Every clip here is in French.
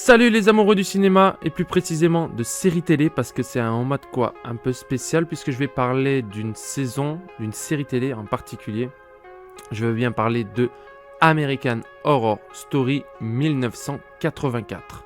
Salut les amoureux du cinéma et plus précisément de séries télé parce que c'est un en mode quoi un peu spécial puisque je vais parler d'une saison, d'une série télé en particulier. Je veux bien parler de American Horror Story 1984.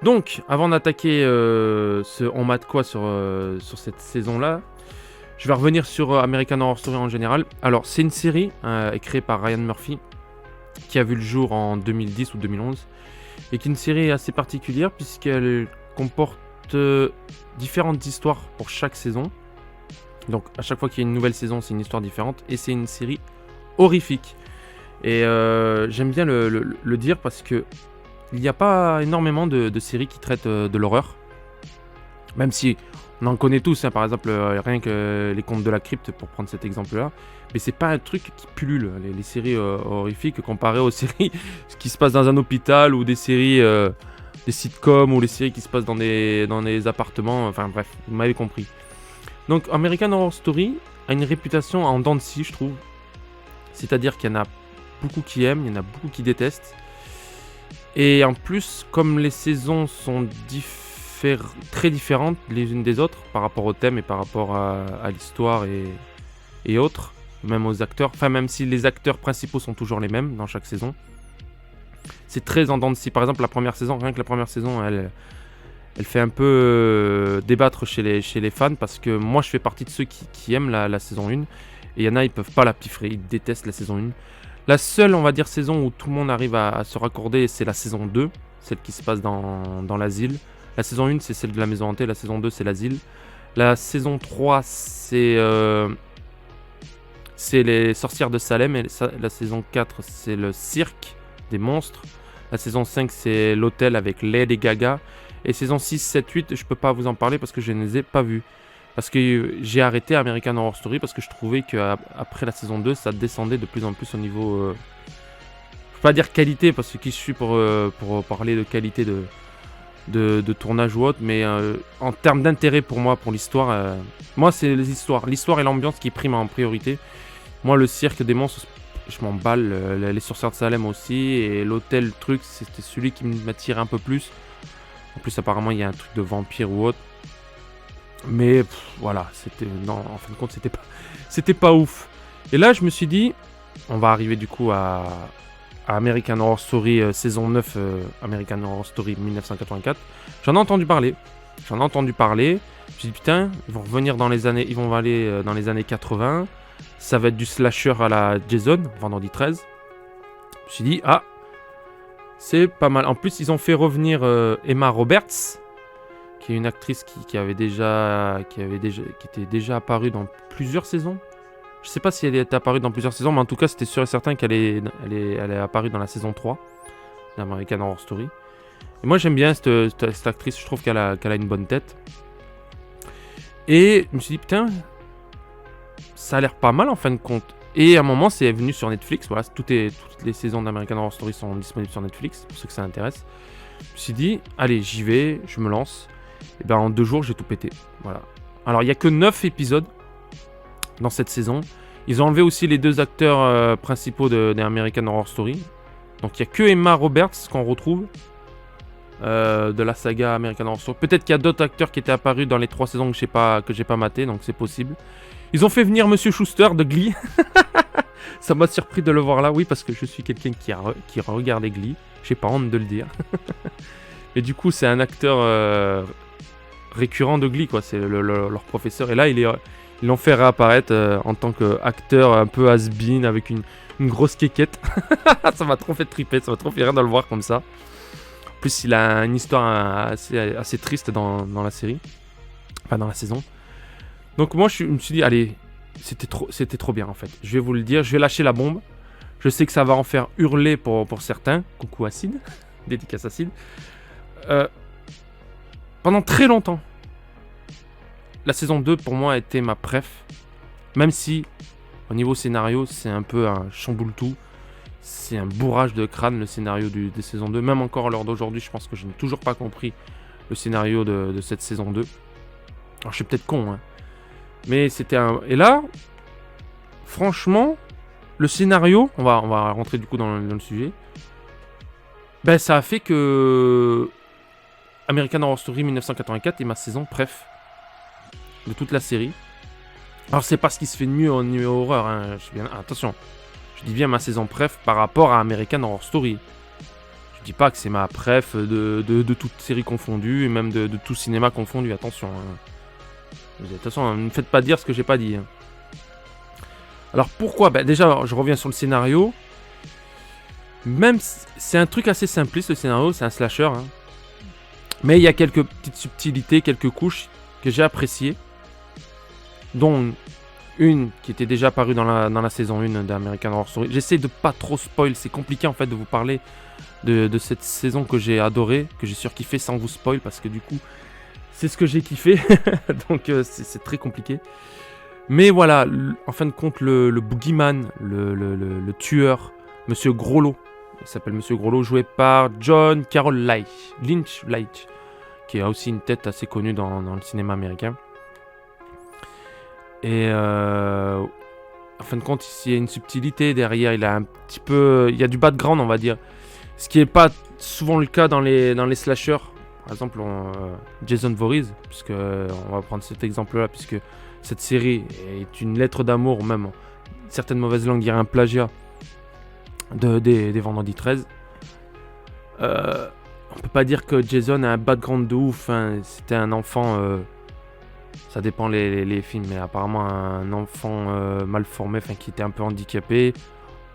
Donc, avant d'attaquer ce On mate quoi sur cette saison-là, je vais revenir sur American Horror Story en général. Alors, c'est une série créée par Ryan Murphy qui a vu le jour en 2010 ou 2011 et qui est une série assez particulière puisqu'elle comporte différentes histoires pour chaque saison. Donc, à chaque fois qu'il y a une nouvelle saison, c'est une histoire différente et c'est une série horrifique. Et j'aime bien le dire parce que il n'y a pas énormément de séries qui traitent de l'horreur. Même si on en connaît tous, hein, par exemple, rien que les Contes de la Crypte, pour prendre cet exemple-là. Mais c'est pas un truc qui pullule, les séries horrifiques, comparé aux séries qui se passent dans un hôpital ou des séries, des sitcoms ou les séries qui se passent dans des appartements. Enfin bref, vous m'avez compris. Donc American Horror Story a une réputation en dents de scie, je trouve. C'est-à-dire qu'il y en a beaucoup qui aiment, il y en a beaucoup qui détestent. Et en plus, comme les saisons sont très différentes les unes des autres par rapport au thème et par rapport à l'histoire et autres, même aux acteurs, enfin même si les acteurs principaux sont toujours les mêmes dans chaque saison, c'est très en dents de scie. Par exemple, la première saison, rien que la première saison, elle fait un peu débattre chez les fans parce que moi je fais partie de ceux qui aiment la saison 1 et il y en a, ils peuvent pas la piffrer, ils détestent la saison 1. La seule, on va dire, saison où tout le monde arrive à se raccorder, c'est la saison 2, celle qui se passe dans l'asile. La saison 1, c'est celle de la maison hantée, la saison 2, c'est l'asile. La saison 3, c'est les sorcières de Salem. Et la saison 4, c'est le cirque des monstres. La saison 5, c'est l'hôtel avec Lady Gaga. Et saison 6, 7, 8, je peux pas vous en parler parce que je ne les ai pas vus. Parce que j'ai arrêté American Horror Story parce que je trouvais qu'après la saison 2, ça descendait de plus en plus au niveau... je ne peux pas dire qualité parce que qui je suis pour parler de qualité de tournage ou autre, mais en termes d'intérêt pour moi, pour l'histoire, moi c'est les histoires. L'histoire et l'ambiance qui priment en priorité. Moi le cirque des monstres, je m'en balle. Les sorcières de Salem aussi et l'hôtel, truc, c'était celui qui m'attirait un peu plus. En plus apparemment il y a un truc de vampire ou autre. Mais voilà, en fin de compte, c'était pas ouf. Et là, je me suis dit, on va arriver du coup à American Horror Story saison 9, American Horror Story 1984. J'en ai entendu parler. Je me suis dit, putain, ils vont revenir ils vont aller dans les années 80. Ça va être du slasher à la Jason, vendredi 13. Je me suis dit, ah, c'est pas mal. En plus, ils ont fait revenir Emma Roberts, qui est une actrice qui était déjà apparue dans plusieurs saisons. Je sais pas si elle est apparue dans plusieurs saisons, mais en tout cas, c'était sûr et certain qu'elle est apparue dans la saison 3 d'American Horror Story. Et moi, j'aime bien cette actrice, je trouve qu'elle a une bonne tête. Et je me suis dit, putain, ça a l'air pas mal en fin de compte. Et à un moment, c'est venu sur Netflix. Voilà, toutes les saisons d'American Horror Story sont disponibles sur Netflix, pour ceux que ça intéresse. Je me suis dit, allez, j'y vais, je me lance. Et ben en 2 jours, j'ai tout pété. Voilà. Alors, il n'y a que 9 épisodes dans cette saison. Ils ont enlevé aussi les 2 acteurs principaux des American Horror Story. Donc, il n'y a que Emma Roberts qu'on retrouve. de la saga American Horror Story. Peut-être qu'il y a d'autres acteurs qui étaient apparus dans les 3 saisons que j'ai pas maté, donc c'est possible. Ils ont fait venir Monsieur Schuster de Glee. Ça m'a surpris de le voir là, oui, parce que je suis quelqu'un qui a regardé Glee. J'ai pas honte de le dire. Et du coup, c'est un acteur récurrent de Glee, quoi. C'est leur professeur. Et là, ils l'ont fait réapparaître en tant qu'acteur un peu has-been avec une grosse quéquette. Ça m'a trop fait triper, ça m'a trop fait rire de le voir comme ça. En plus, il a une histoire assez triste dans la série. Enfin, dans la saison. Donc moi, je me suis dit, allez, c'était trop bien en fait. Je vais vous le dire, je vais lâcher la bombe. Je sais que ça va en faire hurler pour certains. Coucou Acide, dédicace Acide. Pendant très longtemps, la saison 2 pour moi était ma préf. Même si, au niveau scénario, c'est un peu un chamboule-tout. C'est un bourrage de crâne le scénario des saisons 2. Même encore à l'heure d'aujourd'hui, je pense que je n'ai toujours pas compris le scénario de cette saison 2. Alors je suis peut-être con, hein. Mais c'était un... Et là, franchement, le scénario, on va rentrer du coup dans le sujet. Ben ça a fait que American Horror Story 1984 est ma saison préf de toute la série. Alors c'est pas ce qui se fait de mieux en niveau horreur, hein. Attention, je dis bien ma saison préf par rapport à American Horror Story. Je dis pas que c'est ma préf de toute série confondue et même de tout cinéma confondu, attention, hein. Attention, ne me faites pas dire ce que j'ai pas dit, hein. Alors pourquoi ? Ben déjà, je reviens sur le scénario. Même c'est un truc assez simpliste le scénario, c'est un slasher, hein. Mais il y a quelques petites subtilités, quelques couches que j'ai appréciées. Dont une qui était déjà apparue dans la saison 1 d'American Horror Story. J'essaie de pas trop spoil, c'est compliqué en fait de vous parler de cette saison que j'ai adorée, que j'ai surkiffé sans vous spoil parce que du coup c'est ce que j'ai kiffé. Donc c'est très compliqué. Mais voilà, en fin de compte le boogeyman, le tueur, Monsieur Grollo, il s'appelle Monsieur Grollo, joué par John Carroll Lynch, qui a aussi une tête assez connue dans le cinéma américain. Et en fin de compte, il y a une subtilité derrière, il y a du background, on va dire. Ce qui n'est pas souvent le cas dans les slashers. Par exemple, Jason Voorhees, puisque on va prendre cet exemple-là, puisque cette série est une lettre d'amour, ou même certaines mauvaises langues diraient un plagiat des Vendredi 13. On peut pas dire que Jason a un background de ouf, hein. C'était un enfant, ça dépend les films, mais apparemment un enfant mal formé, qui était un peu handicapé.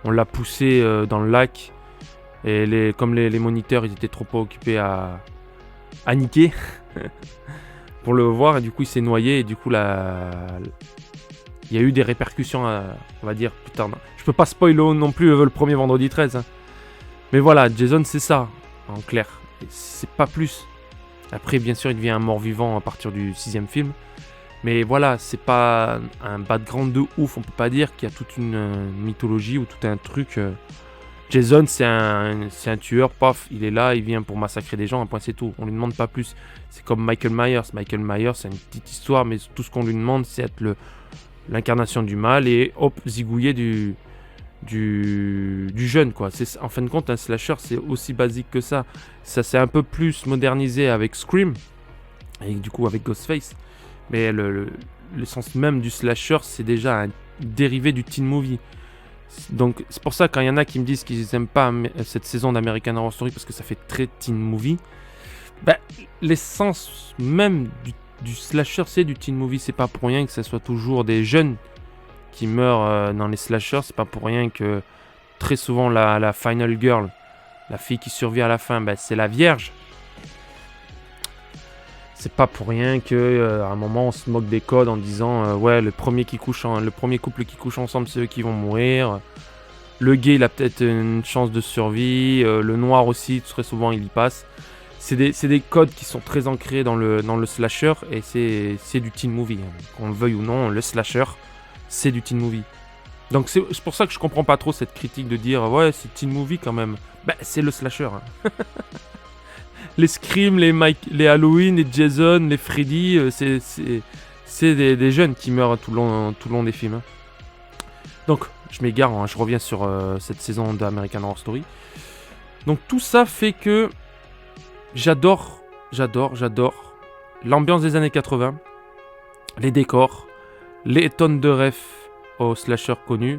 On l'a poussé dans le lac, et comme les moniteurs ils étaient trop occupés à niquer pour le voir, et du coup il s'est noyé, et du coup il y a eu des répercussions on va dire plus tard. Je peux pas spoiler non plus le premier Vendredi 13, hein. Mais voilà, Jason c'est ça en clair, c'est pas plus. Après bien sûr il devient un mort-vivant à partir du 6e film, mais voilà, c'est pas un background de ouf. On peut pas dire qu'il y a toute une mythologie ou tout un truc. Jason, c'est un tueur, paf, il est là, il vient pour massacrer des gens, un point c'est tout. On lui demande pas plus. C'est comme Michael Myers. Michael Myers, c'est une petite histoire, mais tout ce qu'on lui demande, c'est être l'incarnation du mal et hop, zigouiller du jeune, quoi. En fin de compte, un slasher, c'est aussi basique que ça. Ça s'est un peu plus modernisé avec Scream et du coup avec Ghostface. Mais le sens même du slasher, c'est déjà un dérivé du teen movie. Donc c'est pour ça quand il y en a qui me disent qu'ils n'aiment pas cette saison d'American Horror Story parce que ça fait très teen movie, l'essence même du slasher, c'est du teen movie. C'est pas pour rien que ce soit toujours des jeunes qui meurent dans les slashers. C'est pas pour rien que très souvent la final girl, la fille qui survit à la fin, c'est la vierge. C'est pas pour rien que à un moment on se moque des codes en disant ouais, le premier couple qui couche ensemble, c'est eux qui vont mourir. Le gay il a peut-être une chance de survie, le noir aussi très souvent il y passe. C'est des codes qui sont très ancrés dans le slasher, et c'est du teen movie, hein. Qu'on le veuille ou non, le slasher c'est du teen movie. Donc c'est pour ça que je comprends pas trop cette critique de dire ouais c'est teen movie quand même. C'est le slasher, hein. Les Scream, les Halloween, les Jason, les Freddy, c'est des jeunes qui meurent tout le long des films, hein. Donc, je m'égare, hein, je reviens sur cette saison d'American Horror Story. Donc, tout ça fait que J'adore l'ambiance des années 80, les décors, les tonnes de refs aux slashers connus,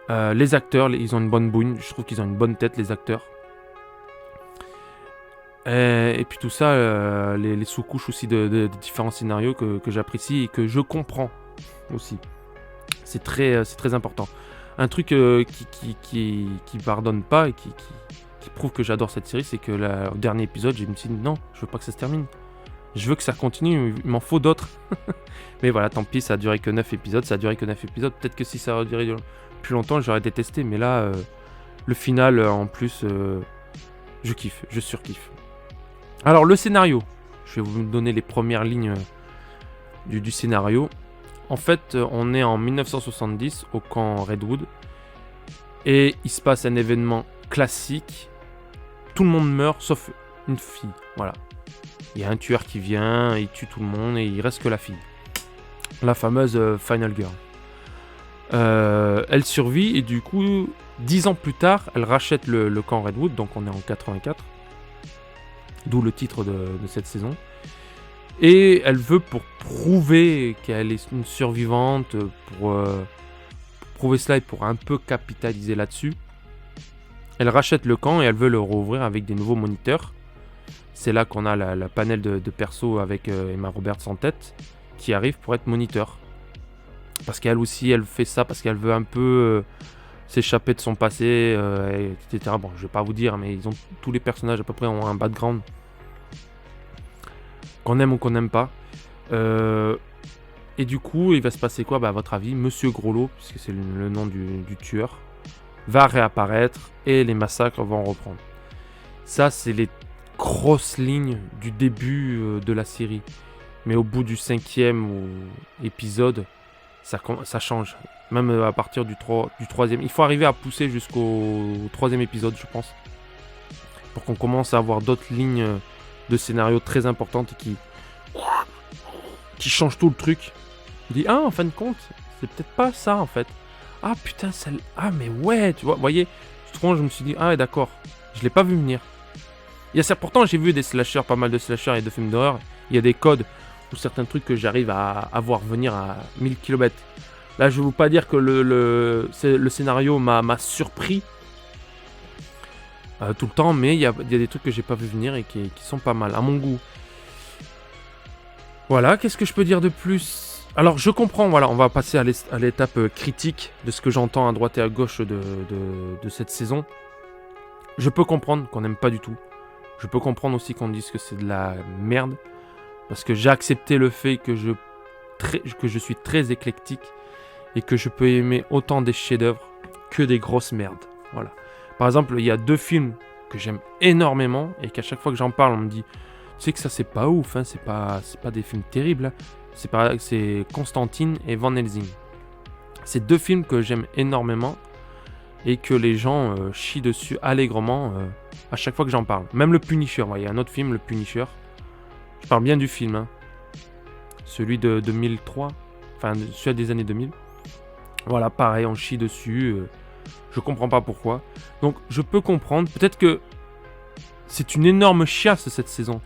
les acteurs, ils ont une bonne bougne, je trouve qu'ils ont une bonne tête, les acteurs. Et puis tout ça, les sous-couches aussi de différents scénarios que j'apprécie et que je comprends aussi. C'est très important. Un truc qui pardonne pas et qui prouve que j'adore cette série, c'est que au dernier épisode, je me suis dit non, je veux pas que ça se termine. Je veux que ça continue, il m'en faut d'autres. Mais voilà, tant pis, ça a duré que 9 épisodes, Peut-être que si ça aurait duré plus longtemps, j'aurais détesté. Mais là, le final, en plus, je kiffe, je surkiffe. Alors, le scénario. Je vais vous donner les premières lignes du scénario. En fait, on est en 1970 au camp Redwood. Et il se passe un événement classique. Tout le monde meurt, sauf une fille. Voilà. Il y a un tueur qui vient, il tue tout le monde et il reste que la fille. La fameuse Final Girl. Elle survit et du coup, 10 ans plus tard, elle rachète le camp Redwood, donc on est en 84. D'où le titre de cette saison. Et elle veut, pour prouver qu'elle est une survivante, pour prouver cela et pour un peu capitaliser là-dessus, elle rachète le camp et elle veut le rouvrir avec des nouveaux moniteurs. C'est là qu'on a la panel de perso avec Emma Roberts en tête, qui arrive pour être moniteur. Parce qu'elle aussi, elle fait ça parce qu'elle veut un peu s'échapper de son passé, etc. Bon, je vais pas vous dire, mais tous les personnages à peu près ont un background. Qu'on aime ou qu'on n'aime pas. Et du coup, il va se passer quoi ? À votre avis, Monsieur Groslo, puisque c'est le nom du tueur, va réapparaître et les massacres vont reprendre. Ça, c'est les grosses lignes du début de la série. Mais au bout du 5e épisode, ça change. Même à partir du 3e. Il faut arriver à pousser jusqu'au 3e épisode, je pense. Pour qu'on commence à avoir d'autres lignes de scénario très importantes qui changent tout le truc. Je dis, en fin de compte, c'est peut-être pas ça en fait. Ah putain, mais ouais, tu vois, voyez, je me suis dit, d'accord, je l'ai pas vu venir. Pourtant, j'ai vu des slashers, pas mal de slashers et de films d'horreur. Il y a des codes ou certains trucs que j'arrive à voir venir à 1000 km. Là, je ne veux pas dire que le scénario m'a surpris tout le temps, mais il y a des trucs que j'ai pas vu venir et qui sont pas mal, à mon goût. Voilà, qu'est-ce que je peux dire de plus ? Alors, je comprends, voilà, on va passer à l'étape critique de ce que j'entends à droite et à gauche de cette saison. Je peux comprendre qu'on n'aime pas du tout. Je peux comprendre aussi qu'on dise que c'est de la merde. Parce que j'ai accepté le fait que je suis très éclectique et que je peux aimer autant des chefs-d'œuvre que des grosses merdes. Voilà. Par exemple, il y a 2 films que j'aime énormément et qu'à chaque fois que j'en parle, on me dit « Tu sais que ça, c'est pas ouf, hein, c'est pas des films terribles. Hein. » C'est Constantine et Van Helsing. C'est 2 films que j'aime énormément et que les gens chient dessus allègrement à chaque fois que j'en parle. Même le Punisher, il y a un autre film, le Punisher. Je parle bien du film, hein. Celui de 2003, enfin celui des années 2000. Voilà, pareil, on chie dessus. Je comprends pas pourquoi. Donc je peux comprendre. Peut-être que c'est une énorme chiasse cette saison.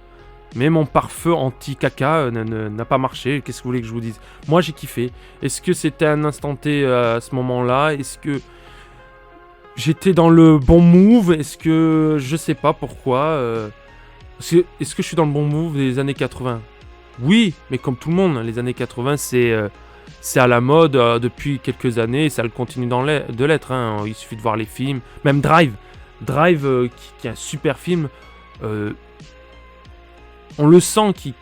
Mais mon pare-feu anti-caca n'a pas marché. Qu'est-ce que vous voulez que je vous dise ? Moi j'ai kiffé. Est-ce que c'était un instant T à ce moment-là ? Est-ce que j'étais dans le bon move ? Est-ce que je sais pas pourquoi Est-ce que je suis dans le bon move des années 80 ? Oui, mais comme tout le monde, les années 80, c'est à la mode depuis quelques années et ça le continue de l'être. Hein. Il suffit de voir les films. Même Drive, qui est un super film, on le sent qui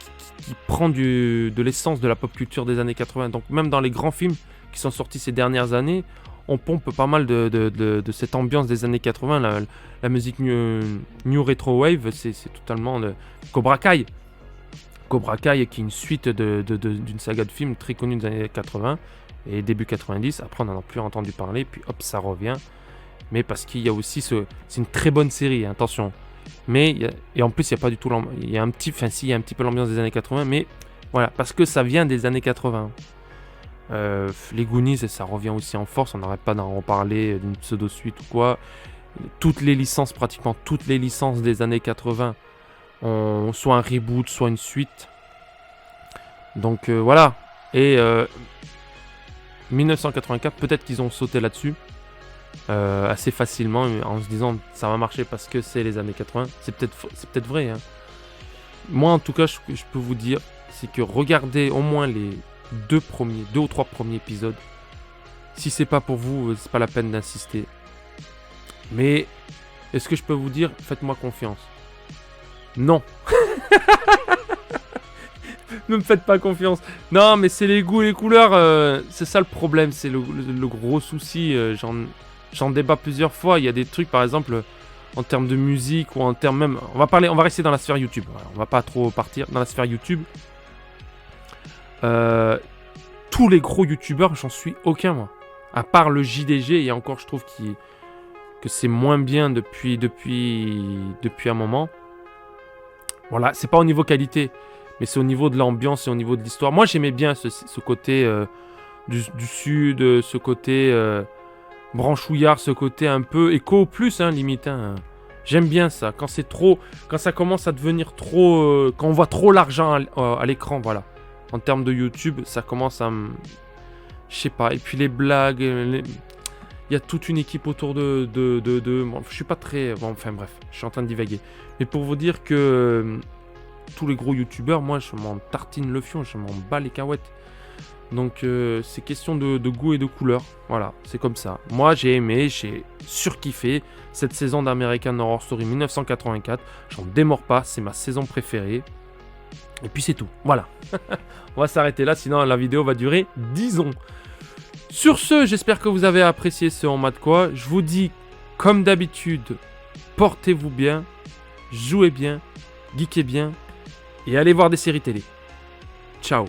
prend de l'essence de la pop culture des années 80. Donc même dans les grands films qui sont sortis ces dernières années, on pompe pas mal de cette ambiance des années 80. La musique New Retro Wave, c'est totalement Cobra Kai. Cobra Kai qui est une suite d'une saga de films très connue des années 80 et début 90. Après, on n'en a plus entendu parler, puis hop, ça revient. Mais parce qu'il y a aussi c'est une très bonne série, hein, attention. Mais et en plus, il y a pas du tout il y a un petit peu l'ambiance des années 80, mais voilà, parce que ça vient des années 80. Les Goonies, ça revient aussi en force, on n'arrête pas d'en reparler, d'une pseudo-suite ou quoi. Pratiquement toutes les licences des années 80 soit un reboot, soit une suite. Donc voilà. Et 1984, peut-être qu'ils ont sauté là-dessus assez facilement en se disant ça va marcher parce que c'est les années 80. C'est peut-être vrai. Hein. Moi, en tout cas, je peux vous dire, c'est que regardez au moins les 2 ou 3 premiers épisodes. Si c'est pas pour vous, c'est pas la peine d'insister. Mais est-ce que je peux vous dire, faites-moi confiance? Non. Ne me faites pas confiance. Non, mais c'est les goûts et les couleurs. C'est ça le problème. C'est le gros souci. J'en débat plusieurs fois. Il y a des trucs, par exemple, en termes de musique ou en termes même... On va rester dans la sphère YouTube. Voilà, on va pas trop partir dans la sphère YouTube. Tous les gros YouTubeurs, j'en suis aucun, moi. À part le JDG, et encore, je trouve que c'est moins bien depuis un moment. Voilà, c'est pas au niveau qualité, mais c'est au niveau de l'ambiance et au niveau de l'histoire. Moi, j'aimais bien ce côté du sud, ce côté branchouillard, ce côté un peu éco plus, hein, limite. Hein. J'aime bien ça. Quand ça commence à devenir trop, quand on voit trop l'argent à l'écran, voilà. En termes de YouTube, ça commence à je sais pas. Et puis les blagues, il y a toute une équipe autour de... Bon, je suis pas très... Bon, enfin bref, je suis en train de divaguer. Mais pour vous dire que tous les gros youtubeurs, moi, je m'en tartine le fion, je m'en bats les cahuètes. Donc, c'est question de goût et de couleur. Voilà, c'est comme ça. Moi, j'ai aimé, j'ai surkiffé cette saison d'American Horror Story 1984. J'en démords pas, c'est ma saison préférée. Et puis c'est tout, voilà. On va s'arrêter là, sinon la vidéo va durer 10 ans. Sur ce, j'espère que vous avez apprécié ce En Mate Quoi. Je vous dis, comme d'habitude, portez-vous bien, jouez bien, geekez bien, et allez voir des séries télé. Ciao.